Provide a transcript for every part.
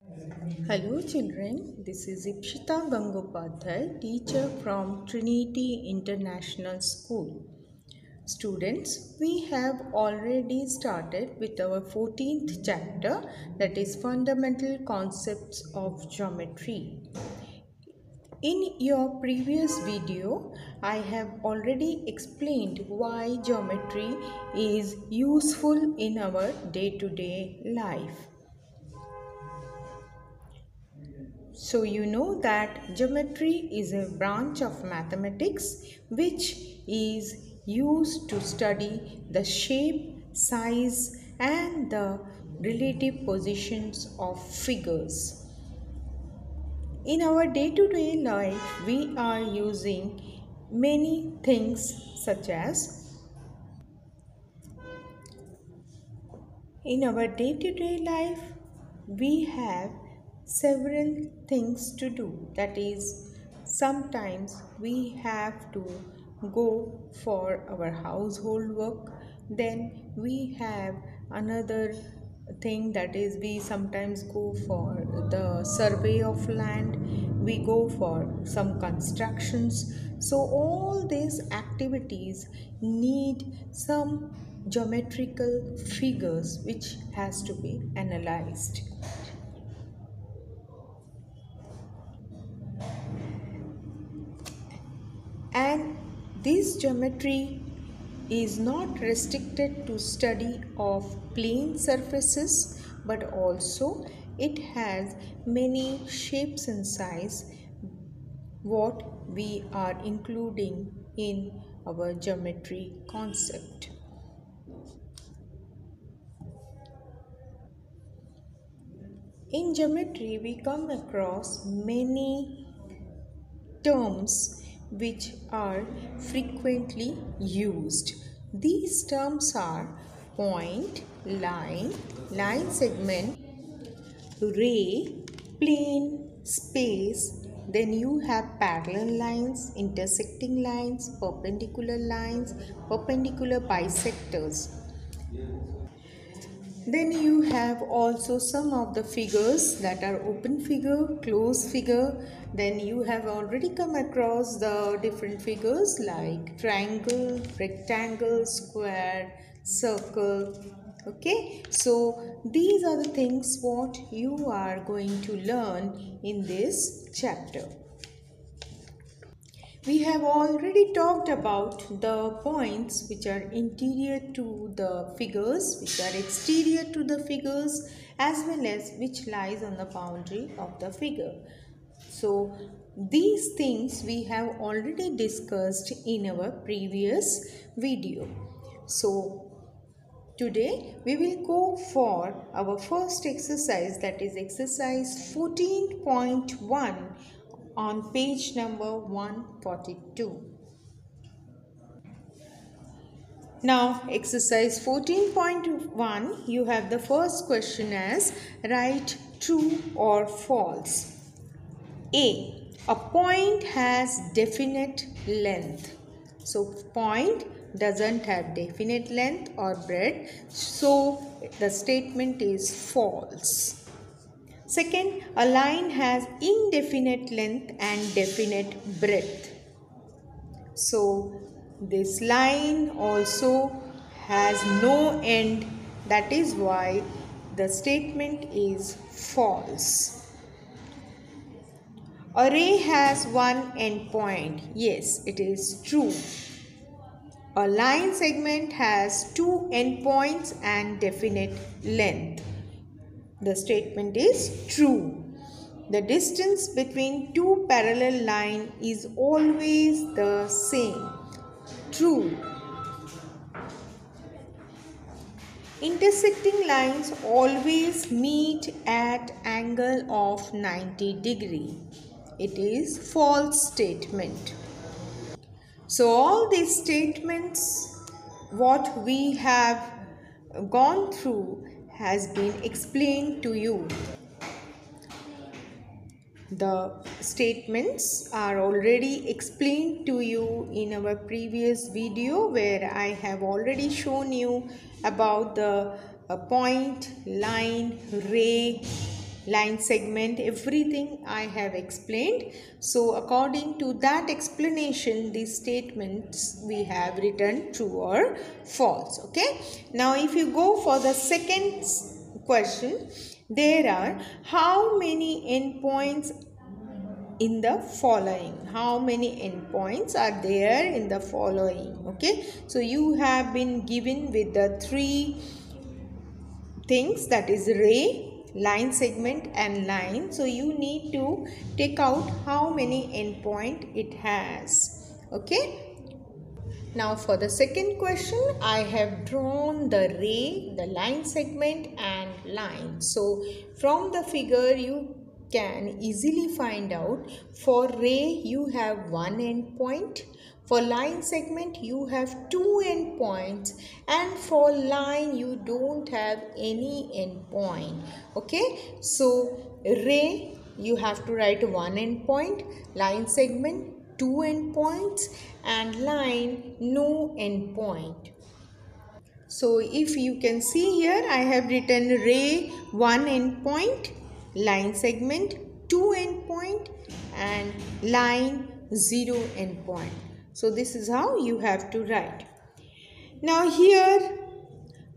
Hello children, this is Ipshita Gangopadhyay, teacher from Trinity International School. Students, we have already started with our 14th chapter, that is Fundamental Concepts of Geometry. In your previous video, I have already explained why geometry is useful in our day-to-day life. So you know that geometry is a branch of mathematics which is used to study the shape, size and the relative positions of figures. In our day-to-day life, we are using many things such as in our day-to-day life, we have several things to do. That is, sometimes we have to go for our household work. Then we have another thing, that is we sometimes go for the survey of land, we go for some constructions. So all these activities need some geometrical figures which has to be analyzed. And this geometry is not restricted to study of plane surfaces, but also it has many shapes and size what we are including in our geometry concept. In geometry, we come across many terms which are frequently used. These terms are point, line segment, ray, plane, space. Then you have parallel lines, intersecting lines, perpendicular bisectors. Then you have also some of the figures that are open figure, closed figure. Then you have already come across the different figures like triangle, rectangle, square, circle. Okay, so these are the things what you are going to learn in this chapter. We have already talked about the points which are interior to the figures, which are exterior to the figures, as well as which lies on the boundary of the figure. So these things we have already discussed in our previous video. So today we will go for our first exercise, that is exercise 14.1 on page number 142. Now exercise 14.1, you have the first question as write true or false. A point has definite length. So point doesn't have definite length or breadth, so the statement is false. Second, a line has indefinite length and definite breadth. So this line also has no end, that is why the statement is false. A ray has one endpoint. Yes, it is true. A line segment has two endpoints and definite length. The statement is true. The distance between two parallel lines is always the same. True. Intersecting lines always meet at angle of 90 degree. It is false statement. So all these statements what we have gone through has been explained to you. The statements are already explained to you in our previous video, where I have already shown you about the point, line, ray, line segment, everything I have explained. So according to that explanation, these statements we have written true or false. Okay. Now if you go for the second question, there are how many endpoints in the following. How many endpoints are there in the following? Okay, so you have been given with the three things, that is ray, line segment and line. So you need to take out how many endpoint it has. Okay, now for the second question, I have drawn the ray, the line segment and line. So from the figure you can easily find out, for ray you have one endpoint, for line segment you have two endpoints, and for line you don't have any endpoint. Okay, so ray you have to write one endpoint, line segment two endpoints, and line no endpoint. So if you can see here, I have written ray one endpoint, line segment two endpoint, and line zero endpoint. So this is how you have to write. Now here,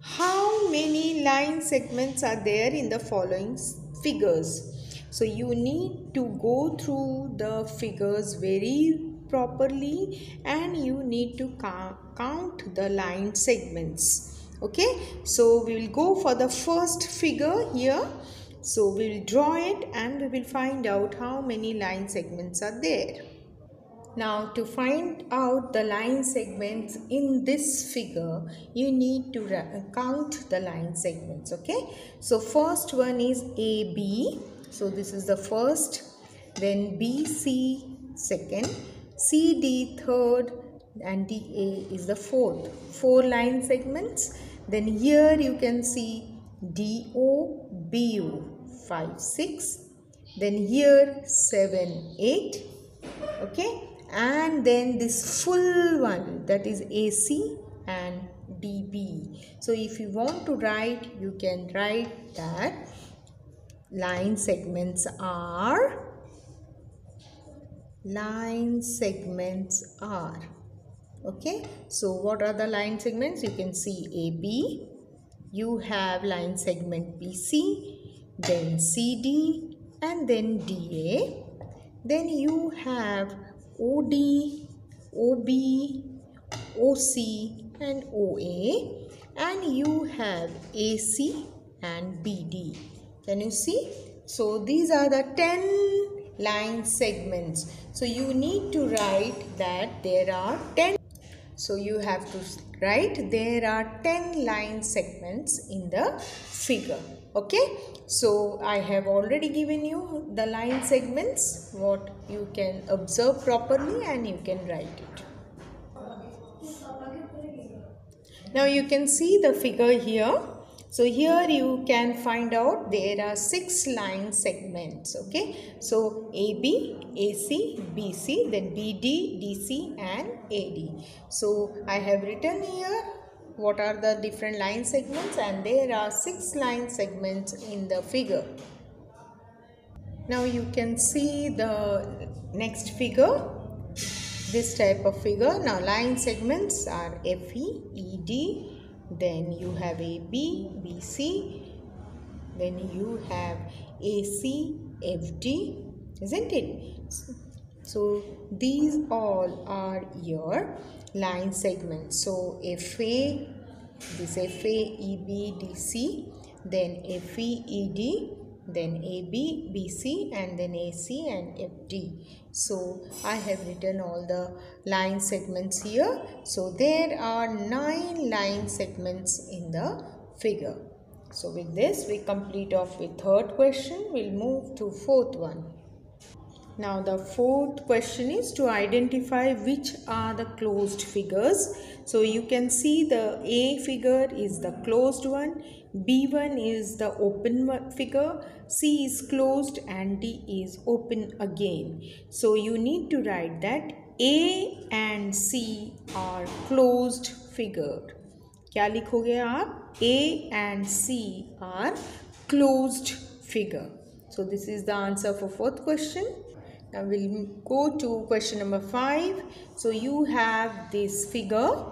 how many line segments are there in the following figures? So you need to go through the figures very properly, and you need to count the line segments. Okay, so we will go for the first figure here. So we will draw it and we will find out how many line segments are there. Now to find out the line segments in this figure, you need to count the line segments. Okay, so first one is AB. So this is the first, then BC second, CD third, and DA is the fourth. Four line segments. Then here you can see DO, BO 5, 6. Then here 7, 8. Okay, and then this full one, that is AC and DB. So if you want to write, you can write that line segments are okay. So what are the line segments? You can see AB, you have line segment BC, then CD, and then DA. Then you have OD, OB, OC and OA, and you have AC and BD. Can you see? So these are the 10 line segments. So you need to write that there are 10. So you have to write there are 10 line segments in the figure. Okay, so I have already given you the line segments, what you can observe properly and you can write it. Now you can see the figure here. So here you can find out there are 6 line segments. Okay, so AB, AC, BC, then BD, DC and AD. So I have written here what are the different line segments, and there are 6 line segments in the figure. Now you can see the next figure, this type of figure. Now line segments are FE, ED, then you have AB, BC, then you have AC, FD, isn't it? So these all are your line segments. So FA, this FA, EB, DC, then FE, ED, then AB, BC, and then AC and FD. So I have written all the line segments here. So there are 9 line segments in the figure. So with this we complete off with third question. We'll move to fourth one. Now the fourth question is to identify which are the closed figures. So you can see the A figure is the closed one, B1 is the open figure, C is closed and D is open again. So you need to write that A and C are closed figure. क्या लिखोगे आप? A and C are closed figure. So this is the answer for fourth question. Now we'll go to question number 5. So you have this figure,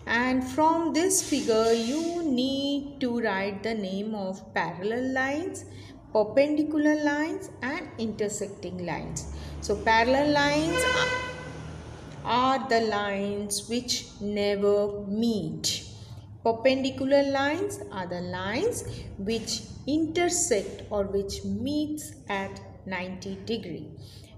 and from this figure you need to write the name of parallel lines, perpendicular lines and intersecting lines. So parallel lines are the lines which never meet. Perpendicular lines are the lines which intersect or which meets at 90 degree.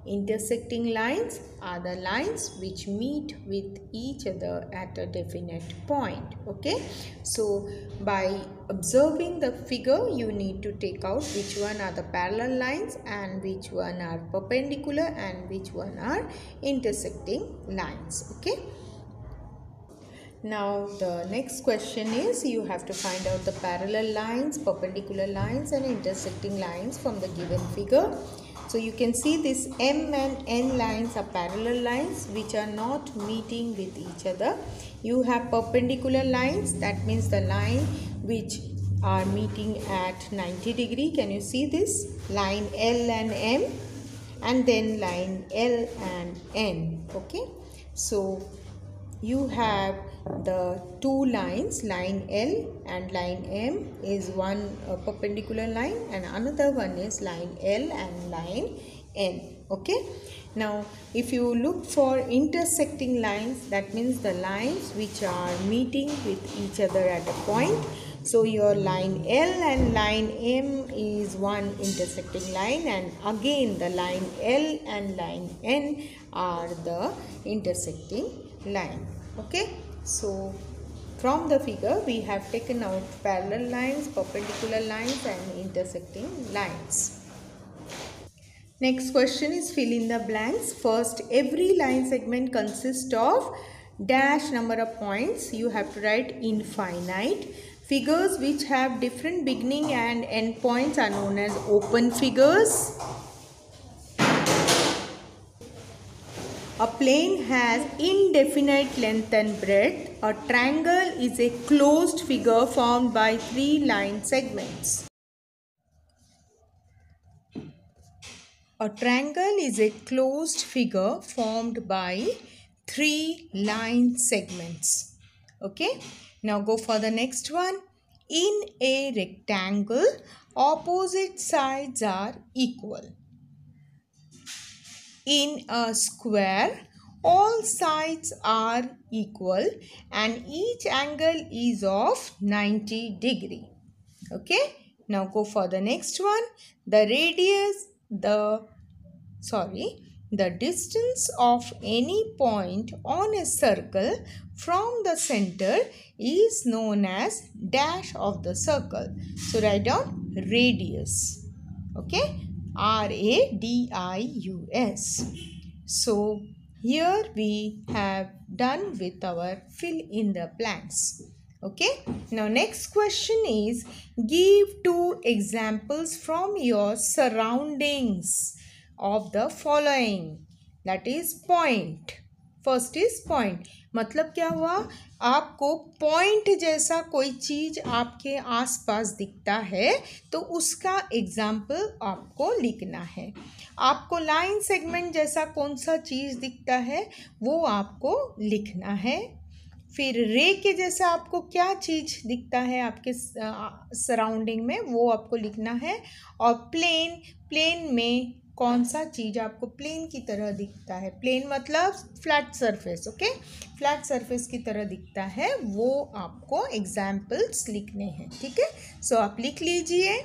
Intersecting lines are the lines which meet with each other at a definite point. Okay, so by observing the figure you need to take out which one are the parallel lines and which one are perpendicular and which one are intersecting lines. Okay, now the next question is you have to find out the parallel lines, perpendicular lines and intersecting lines from the given figure. So you can see this M and N lines are parallel lines which are not meeting with each other. You have perpendicular lines, that means the line which are meeting at 90 degree. Can you see this? Line L and M and then line L and N. Okay, so you have the two lines, line L and line M is one perpendicular line and another one is line L and line N. Okay, now if you look for intersecting lines, that means the lines which are meeting with each other at a point. So your line L and line M is one intersecting line, and again the line L and line N are the intersecting line. Okay, so from the figure we have taken out parallel lines, perpendicular lines and intersecting lines. Next question is fill in the blanks. First, every line segment consists of dash number of points. You have to write infinite. Figures which have different beginning and end points are known as open figures. A plane has indefinite length and breadth. A triangle is a closed figure formed by 3 line segments. A triangle is a closed figure formed by 3 line segments. Okay, now go for the next one. In a rectangle, opposite sides are equal. In a square, all sides are equal and each angle is of 90 degree. Okay, now go for the next one. The radius, the distance of any point on a circle from the center is known as dash of the circle. So write down radius. Okay, radius. So here we have done with our fill in the blanks. Okay, now next question is give 2 examples from your surroundings of the following, that is point. First is point, मतलब क्या हुआ, आपको point जैसा कोई चीज आपके आसपास दिखता है तो उसका एग्जाम्पल आपको लिखना है. आपको लाइन सेगमेंट जैसा कौन सा चीज दिखता है वो आपको लिखना है. फिर रे के जैसा आपको क्या चीज दिखता है आपके सराउंडिंग में वो आपको लिखना है. और प्लेन में कौन सा चीज़ आपको प्लेन की तरह दिखता है, प्लेन मतलब flat surface. Okay, flat surface की तरह दिखता है, वो आपको एग्जाम्पल्स लिखने हैं. ठीक है, सो आप लिख लीजिए.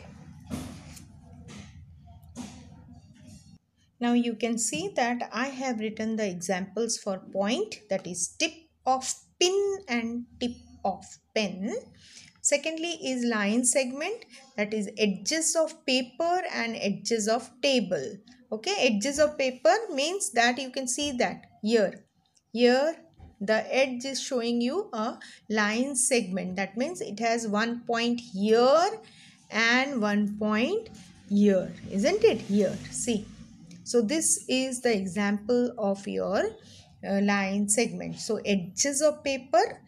Now you can see that I have written the examples for point, that is tip of pin and tip of pen. Secondly is line segment, that is edges of paper and edges of table. Okay, edges of paper means that you can see that here the edge is showing you a line segment. That means it has 1 point here and 1 point here, isn't it? Here, see. So this is the example of your line segment. So edges of paper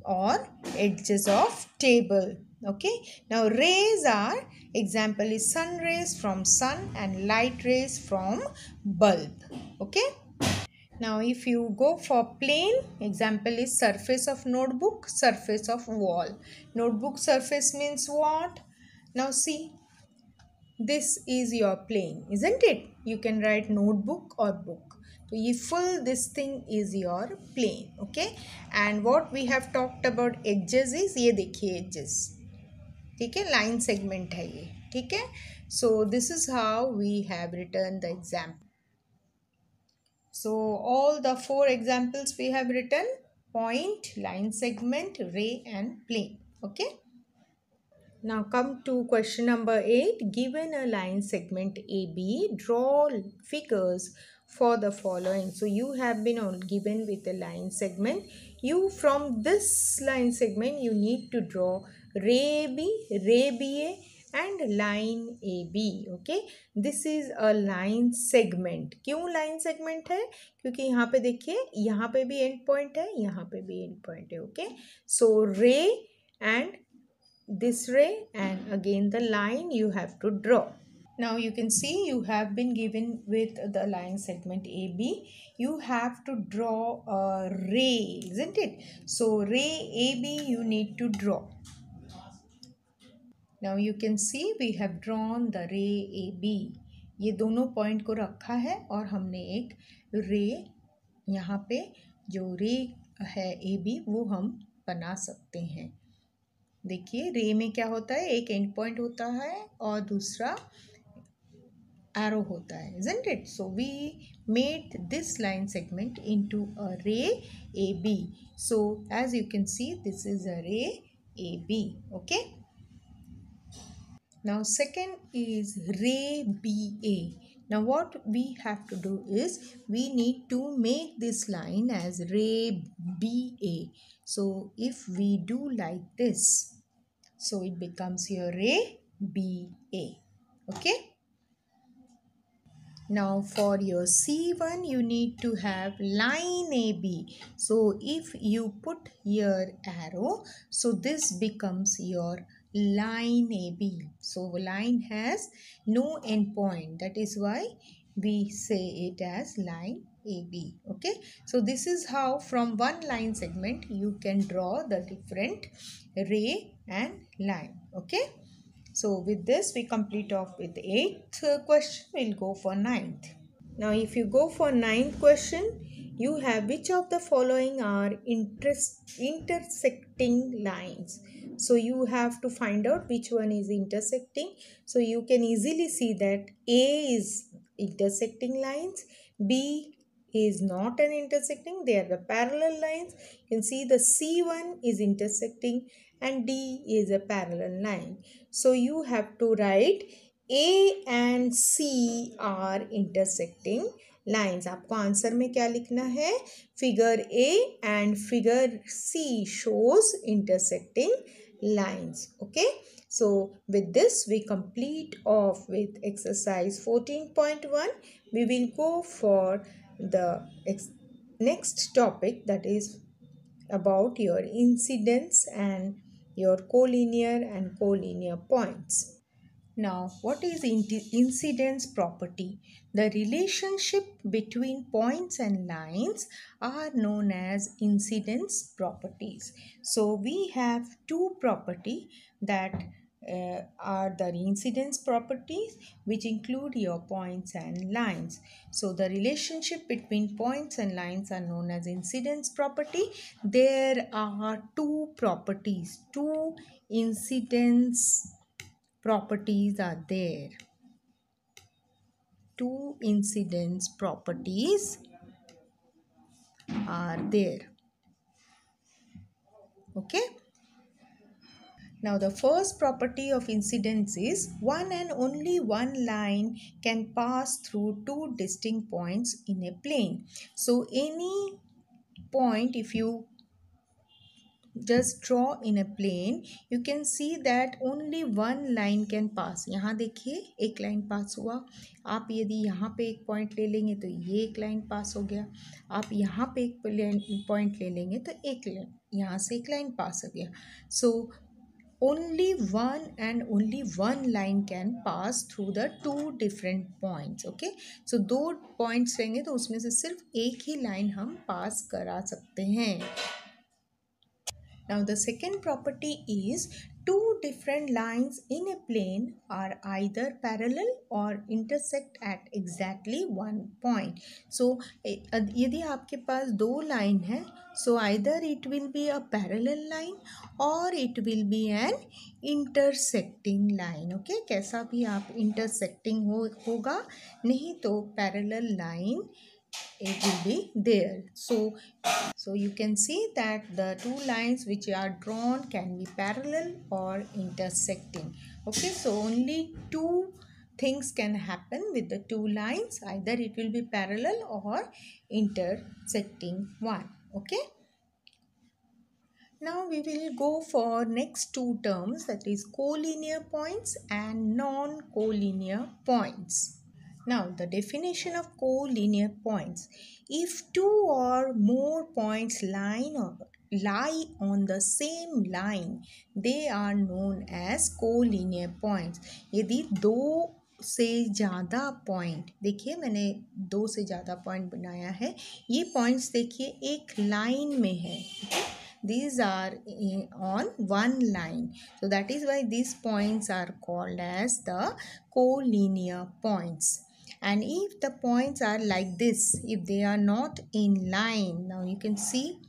or edges of table. Okay, now rays are, example is sun rays from sun and light rays from bulb. Okay, now if you go for plane, example is surface of notebook, surface of wall. Notebook surface means what? Now see, this is your plane, isn't it? You can write notebook or book. So ये full this thing is your plane. Okay, and what we have talked about edges is, ये देखिए edges, ठीक है, line segment है ये, ठीक है. So this is how we have written the example. So all the four examples we have written: point, line segment, ray and plane. Okay. Now come to question number 8. Given a line segment AB, draw figures for the following. So you have been given with a line segment. You, from this line segment, you need to draw ray B, ray BA and line AB. Okay, this is a line segment. क्यों line segment है? क्योंकि यहाँ पे देखिए, यहाँ पे भी end point है, यहाँ पे भी end point है. Okay, so ray and this ray and again the line you have to draw. Now you can see you have been given with the line segment AB. You have to draw a ray, isn't it? So ray AB you need to draw. Now you can see we have drawn the ray AB. ये दोनों point को रखा है और हमने एक रे यहाँ पे जो रे है AB वो हम बना सकते हैं. देखिए रे में क्या होता है, एक एंड पॉइंट होता है और दूसरा एरो होता है, isn't it? So we made this line segment into a ray AB. So as you can see, this is a ray AB. Okay. Now second is ray BA. Now what we have to do is we need to make this line as ray BA. So if we do like this, so it becomes your ray BA. Okay. Now for your C1 you need to have line AB. So if you put here arrow, so this becomes your line AB. So line has no end point. That is why we say it as line AB. Okay. So this is how from one line segment you can draw the different ray and line. Okay. So with this we complete off with the 8th question. We'll go for 9th. Now if you go for 9th question, you have which of the following are intersecting lines. So you have to find out which one is intersecting. So you can easily see that A is intersecting lines, B is not an intersecting, they are the parallel lines. You can see the C1 is intersecting and D is a parallel line. So you have to write A and C are intersecting lines. आपको answer में क्या लिखना है? Figure A and figure C shows intersecting lines. Okay. So with this we complete off with exercise 14.1. We will go for the next topic, that is about your incidence and your collinear and collinear points. Now, what is incidence property? The relationship between points and lines are known as incidence properties. So, we have two property that are the incidence properties, which include your points and lines. So, the relationship between points and lines are known as incidence property. There are two properties, two incidence properties are there. Two incidence properties are there. Okay. Now the first property of incidence is one and only one line can pass through two distinct points in a plane. So any point, if you just draw in a plane, you can see that only one line can pass. यहाँ देखिए एक line पास हुआ. आप यदि यहाँ पे एक point ले लेंगे तो ये एक लाइन पास हो गया. आप यहाँ पे एक पॉइंट ले लेंगे तो एक लाइन, यहाँ से एक लाइन पास हो गया. सो only one and only one line can pass through the two different points. Okay, so दो पॉइंट्स रहेंगे तो उसमें से सिर्फ एक ही लाइन हम पास करा सकते हैं. Now the second property is two different lines in a plane are either parallel or intersect at exactly one point. So यदि आपके पास दो लाइन है, so either it will be a parallel line or it will be an intersecting line. Okay, कैसा भी आप intersecting होगा, नहीं तो parallel line it will be there. So you can see that the two lines which are drawn can be parallel or intersecting. Okay, so only two things can happen with the two lines. Either it will be parallel or intersecting one. Okay. Now we will go for next two terms, that is collinear points and non-collinear points. Now, the definition of collinear points. If two or more points lie on the same line, they are known as collinear points. यदि दो से ज़्यादा point, देखिए मैंने दो से ज़्यादा point बनाया है, ये पॉइंट्स देखिए एक लाइन में है. These are on one line. So that is why these points are called as the collinear points. And if the points are like this, if they are not in line, now you can see.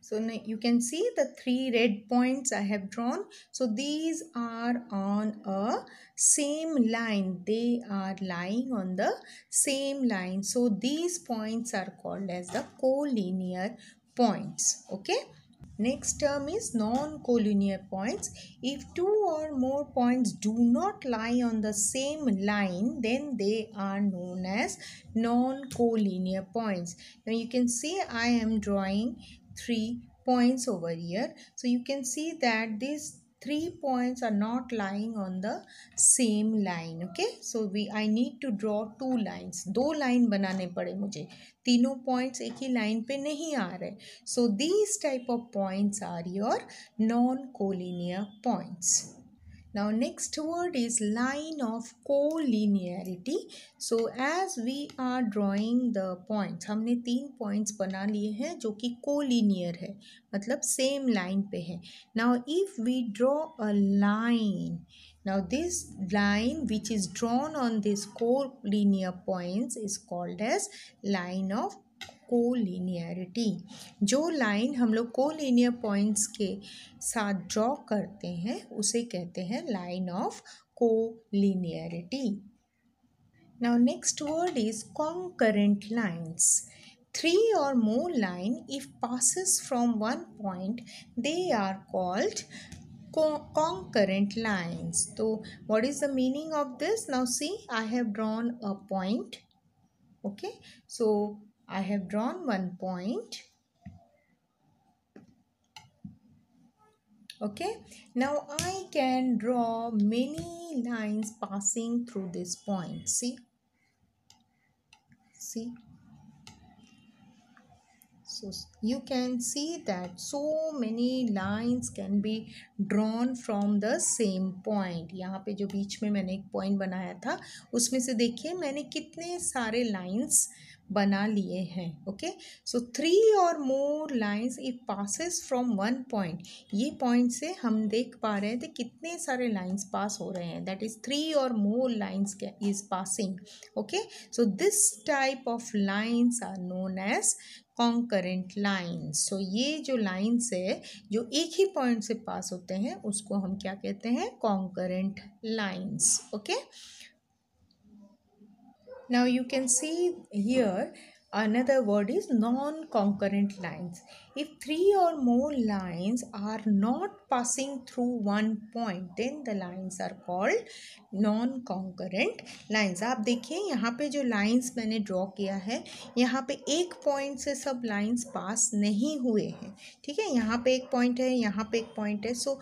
So now you can see the three red points I have drawn. So these are on a same line. They are lying on the same line. So these points are called as the collinear points. Okay. Next term is non-collinear points. If two or more points do not lie on the same line, then they are known as non-collinear points. Now you can see I am drawing three points over here. So you can see that these 3 points are not lying on the same line. Okay, so I need to draw two lines. दो line बनाने पड़े मुझे, तीनों points एक ही line पे नहीं आ रहे. So these type of points are your non-collinear points. Now next word is line of collinearity. So as we are drawing the points, हमने तीन points बना लिए हैं जो कि collinear है, मतलब same line पे है. Now if we draw a line, now this line which is drawn on this collinear points is called as line of collinearity. जो लाइन हम लोग कोलिनियर पॉइंट्स के साथ ड्रॉ करते हैं उसे कहते हैं line of collinearity. Now next word is concurrent lines. Three or more line, if passes from one point, they are called concurrent lines. So what is the meaning of this? Now see, I have drawn a point. Okay, so I have drawn one point. Okay, now I can draw many lines passing through this point. See, so you can see that so many lines can be drawn from the same point. यहाँ पे जो बीच में मैंने एक point बनाया था उसमें से देखिए मैंने कितने सारे lines बना लिए हैं. Okay, so three or more lines if passes from one point, ये पॉइंट से हम देख पा रहे थे कितने सारे लाइन्स पास हो रहे हैं. That is three or more lines is passing. Okay, so this type of lines are known as concurrent lines. So ये जो लाइन्स है जो एक ही पॉइंट से पास होते हैं उसको हम क्या कहते हैं? Concurrent lines. Okay, now you can see here another word is non-concurrent lines. If three or more lines are not passing through one point, then the lines are called non-concurrent lines. आप देखिए यहाँ पे जो lines मैंने draw किया है, यहाँ पे एक point से सब lines pass नहीं हुए हैं, ठीक है. यहाँ पे एक point है, यहाँ पे एक point है, so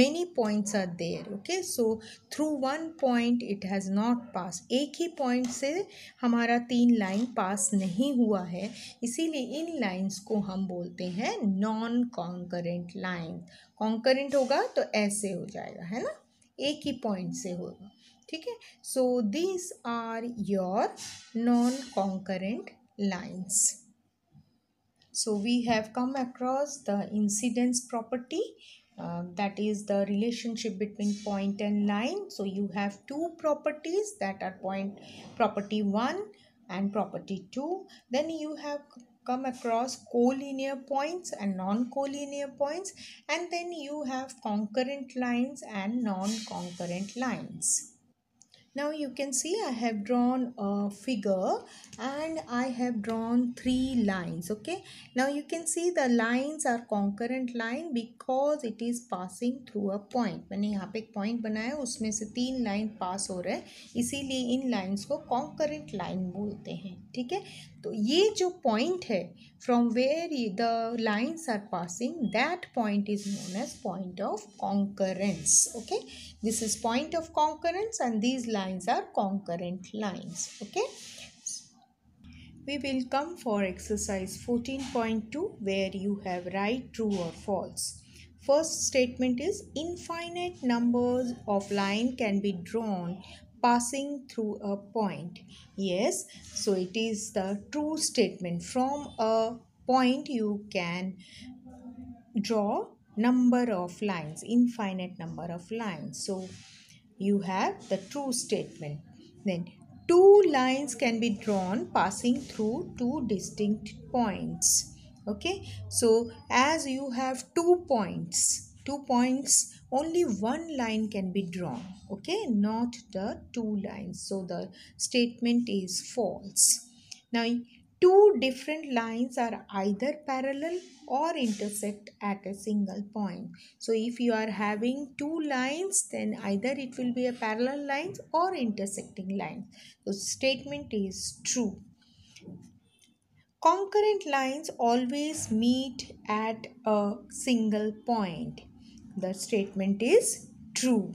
many points are there. Okay, so through one point it has not passed. एक ही point से हमारा 3 line pass नहीं हुआ है, इसीलिए इन lines को हम बोलते हैं नॉन कॉन्करेंट लाइन. कॉन्करेंट होगा तो ऐसे हो जाएगा, है ना, एक ही पॉइंट से होगा, ठीक है. So these are your non concurrent lines. So we have come across the incidence property, that is the relationship between point and line. So you have two properties, that are point property 1 and property 2. Then you have come across collinear points and non-collinear points, and then you have concurrent lines and non-concurrent lines. Now you can see I have drawn a figure and I have drawn 3 lines. Okay. Now you can see the lines are concurrent line because it is passing through a point. मैंने यहाँ पे एक point बनाया, उसमें से 3 line pass हो रहे हैं, इसीलिए इन lines को concurrent line बोलते हैं, ठीक है. तो ये जो point है from where the lines are passing, that point is known as point of concurrence. Okay. This is point of concurrence and these lines are concurrent lines. Okay. We will come for exercise 14.2 where you have write true or false. First statement is infinite numbers of line can be drawn passing through a point. Yes, so it is the true statement. From a point you can draw number of lines, infinite number of lines. So you have the true statement. Then two lines can be drawn passing through two distinct points. Okay, so as you have 2 points, only one line can be drawn. Okay, not the 2 lines. So the statement is false. Now two different lines are either parallel or intersect at a single point. So if you are having 2 lines, then either it will be a parallel lines or intersecting lines. So statement is true. Concurrent lines always meet at a single point. The statement is true.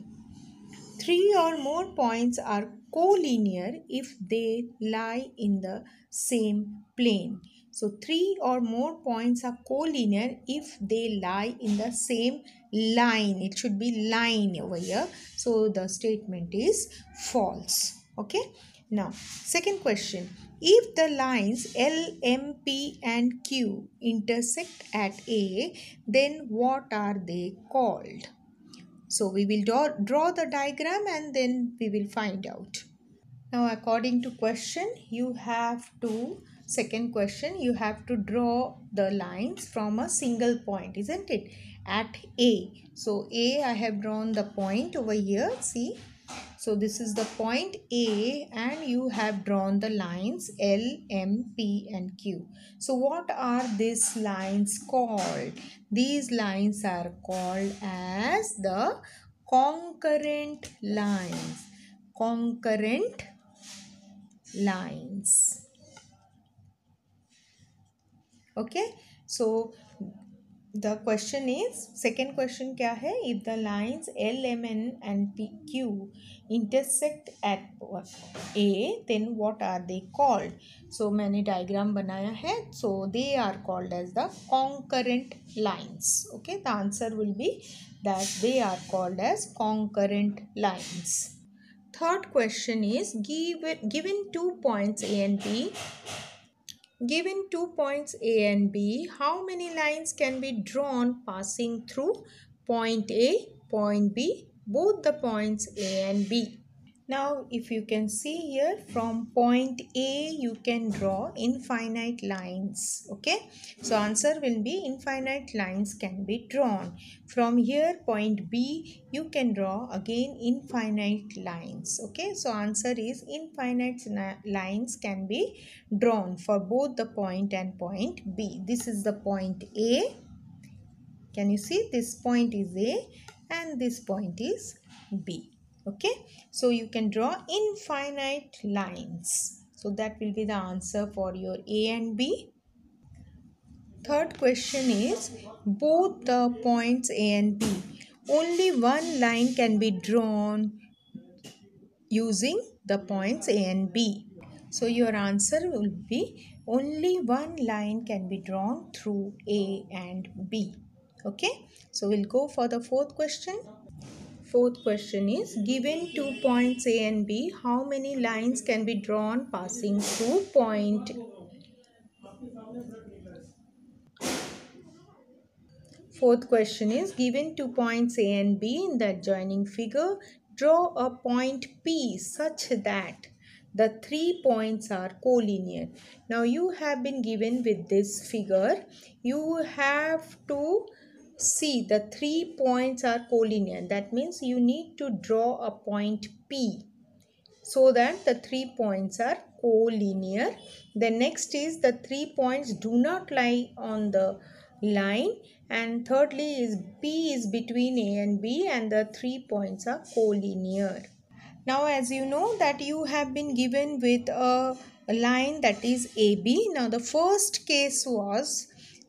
3 or more points are collinear if they lie in the same plane. So 3 or more points are collinear if they lie in the same line. It should be line over here. So the statement is false. Okay. Now, second question. If the lines L, M, P and Q intersect at A, then what are they called? So we will draw the diagram and then we will find out. Now according to question, second question, you have to draw the lines from a single point, isn't it? At A. So A, I have drawn the point over here, see. So this is the point A and you have drawn the lines L, M, P and Q. So what are these lines called? These lines are called as the concurrent lines. Concurrent lines. Okay. So the question is, second question क्या है? If the lines L, M, N and P, Q intersect at A, then what are they called? So मैंने diagram बनाया है. So they are called as the concurrent lines. Okay, the answer will be that they are called as concurrent lines. Third question is, given 2 points A and B. Given 2 points A and B, how many lines can be drawn passing through point A, point B, both the points A and B? Now if you can see here, from point A you can draw infinite lines. Okay, so answer will be infinite lines can be drawn. From here point B you can draw again infinite lines. Okay, so answer is infinite lines can be drawn for both the point and point B. This is the point A. Can you see, this point is A and this point is B. Okay, so you can draw infinite lines. So that will be the answer for your A and B. Third question is, both the points A and B, only one line can be drawn using the points A and B. So your answer will be only one line can be drawn through A and B. Okay, so we'll go for the fourth question. Fourth question is, given 2 points A and B, how many lines can be drawn passing through point? Fourth question is, given 2 points A and B in the adjoining figure, draw a point P such that the 3 points are collinear. Now you have been given with this figure, you have to see the 3 points are collinear. That means you need to draw a point P so that the 3 points are collinear. The next is the 3 points do not lie on the line, and thirdly is P is between A and B and the 3 points are collinear. Now as you know that you have been given with a line that is AB. Now the first case was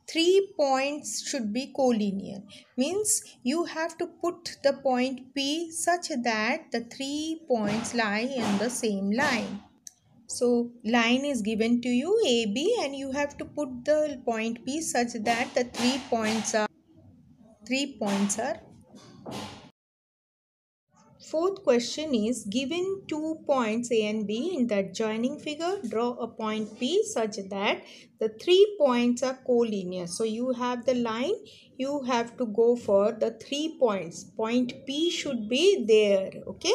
3 points should be collinear. Means you have to put the point P such that the 3 points lie in the same line. So line is given to you AB and you have to put the point P such that the 3 points are. Fourth question is, given 2 points A and B in the adjoining figure, draw a point P such that the 3 points are collinear. So you have the line, you have to go for the 3 points. Point P should be there. Okay.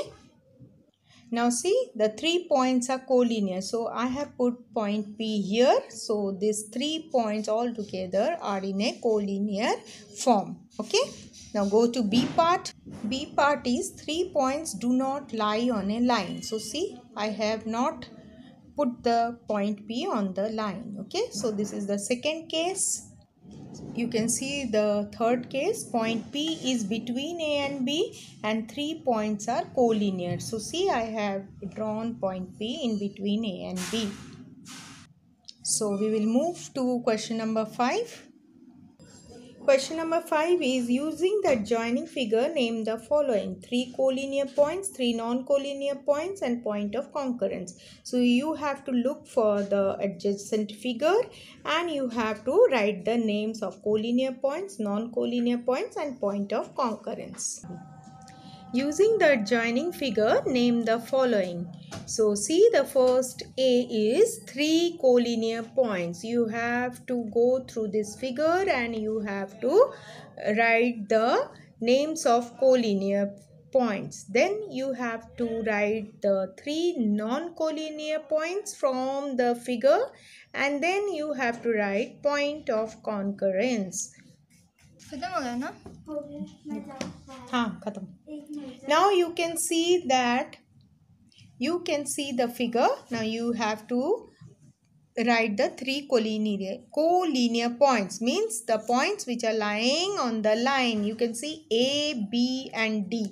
Now see, the 3 points are collinear. So I have put point P here. So these 3 points all together are in a collinear form. Okay. Now go to B part. B part is 3 points do not lie on a line. So see, I have not put the point P on the line. Okay. So this is the second case. You can see the third case, point P is between A and B and 3 points are collinear. So see, I have drawn point P in between A and B. So we will move to question number 5. Question number 5 is, using the adjoining figure, name the following: 3 collinear points, 3 non-collinear points and point of concurrence. So you have to look for the adjacent figure and you have to write the names of collinear points, non-collinear points and point of concurrence. Using the adjoining figure, name the following. So see, the first A is 3 collinear points. You have to go through this figure and you have to write the names of collinear points. Then you have to write the 3 non-collinear points from the figure and then you have to write point of concurrence. खत्म हो गया ना? हाँ, खत्म. Now you can see that you can see the figure. Now you have to write the 3 collinear points, means the points which are lying on the line. You can see A, B and D.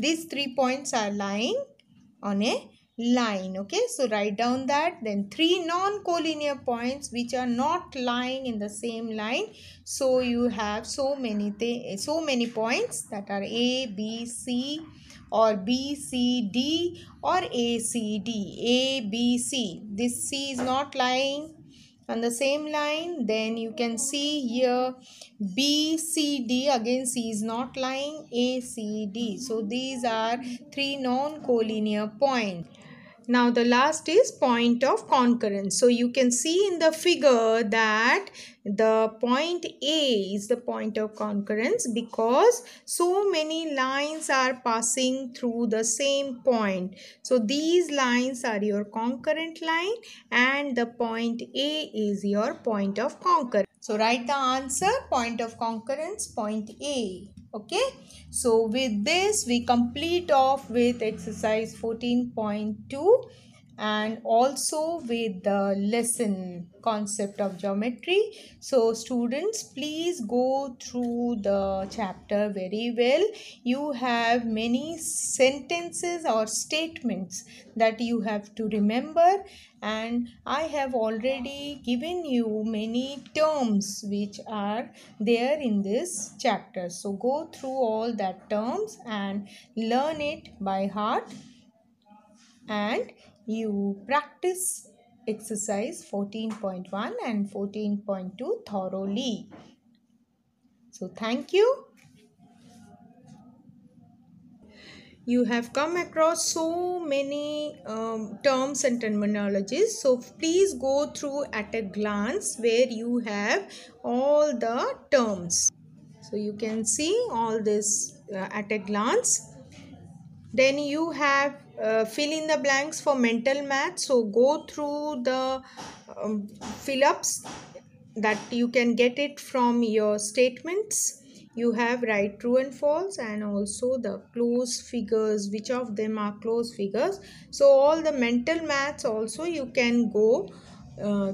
These 3 points are lying on a line. Okay, so write down that. Then 3 non-collinear points which are not lying in the same line. So you have so many points that are A, B, C or B, C, D or A, C, D. A, B, C. This C is not lying on the same line. Then you can see here B, C, D. Again C is not lying. A, C, D. So these are 3 non-collinear points. Now the last is point of concurrence. So you can see in the figure that the point A is the point of concurrence because so many lines are passing through the same point. So these lines are your concurrent line and the point A is your point of concurrence. So write the answer, point of concurrence, point A. Okay. So with this we complete off with exercise 14.2 and also with the lesson concept of geometry. So students, please go through the chapter very well. You have many sentences or statements that you have to remember, and I have already given you many terms which are there in this chapter. So go through all that terms and learn it by heart, and you practice exercise 14.1 and 14.2 thoroughly. So thank you. You have come across so many terms and terminologies, so please go through at a glance where you have all the terms. So you can see all this at a glance. Then you have fill in the blanks for mental math. So go through the fill ups that you can get it from your statements. You have write true and false and also the close figures, which of them are close figures. So all the mental maths also you can go uh,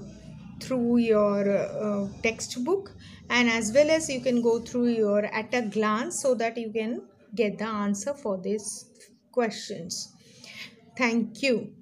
through your textbook, and as well as you can go through your at a glance so that you can get the answer for these questions. Thank you.